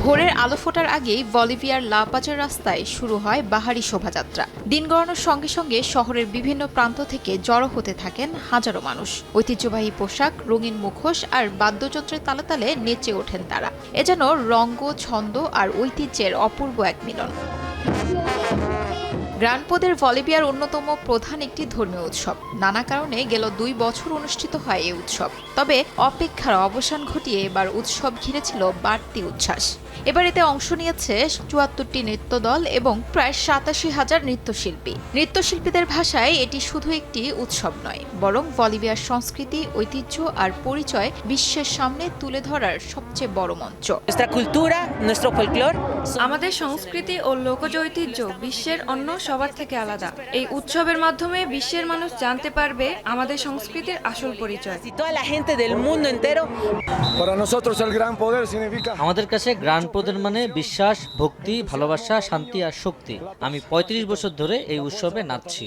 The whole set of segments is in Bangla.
ভোরের আলো ফোটার আগেই বলিভিয়ার লা পাজের রাস্তায় শুরু হয় বাহারি শোভাযাত্রা। দিন গড়ানোর সঙ্গে সঙ্গে শহরের বিভিন্ন প্রান্ত থেকে জড়ো হতে থাকেন হাজারো মানুষ। ঐতিহ্যবাহী পোশাক, রঙিন মুখোশ আর বাদ্যযন্ত্রের তালে তালে নেচে ওঠেন তারা। এ যেন রঙ্গ, ছন্দ আর ঐতিহ্যের অপূর্ব এক মিলন। গ্রানপোদের বলিভিয়ার অন্যতম প্রধান একটি ধর্মীয় উৎসব। নানা কারণে গেল 2 বছর অনুষ্ঠিত হয় এই উৎসব। তবে অপেক্ষার অবসান ঘটিয়ে এবার উৎসব ঘিরেছিল বাড়তি উচ্ছ্বাস। এবার এতে অংশ নিয়েছে 74টি নৃত্যদল এবং প্রায় 87,000 নৃত্যশিল্পী। নৃত্যশিল্পীদের ভাষায় এটি শুধু একটি উৎসব নয়, বরং বলিভিয়ার সংস্কৃতি, ঐতিহ্য আর পরিচয় বিশ্বের সামনে তুলে ধরার সবচেয়ে বড় মঞ্চ। আমাদের সংস্কৃতি ও লোকজ ঐতিহ্য বিশ্বের অন্য সবার থেকে আলাদা। এই উৎসবের মাধ্যমে বিশ্বের মানুষ জানতে পারবে আমাদের সংস্কৃতির আসল পরিচয়। আমাদের কাছে গ্রানপোদের মানে বিশ্বাস, ভক্তি, ভালোবাসা, শান্তি আর শক্তি। আমি 35 বছর ধরে এই উৎসবে নাচছি।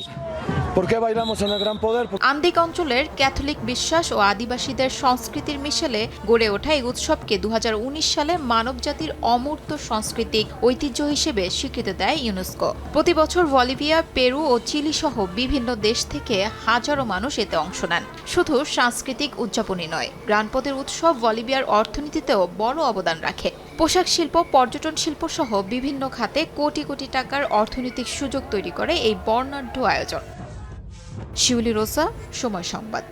আন্দিক অঞ্চলের ক্যাথলিক বিশ্বাস ও আদিবাসীদের সংস্কৃতির মিশেলে গড়ে ওঠা এই উৎসবকে 2019 সালে মানবজাতির অমূর্ত সাংস্কৃতিক ঐতিহ্য হিসেবে স্বীকৃতি দেয় ইউনেস্কো। প্রতি বছর বলিভিয়া, পেরু ও চিলি সহ বিভিন্ন দেশ থেকে হাজারো মানুষ এতে অংশ নেন। শুধু সাংস্কৃতিক উদযাপনই নয়, গ্রানপোদের উৎসব বলিভিয়ার অর্থনীতিতেও বড় অবদান রাখে। পোশাক শিল্প, পর্যটন শিল্প সহ বিভিন্ন খাতে কোটি কোটি টাকার অর্থনৈতিক সুযোগ তৈরি করে এই বর্ণাঢ্য আয়োজন। শিউলি রোসা, সময় সংবাদ।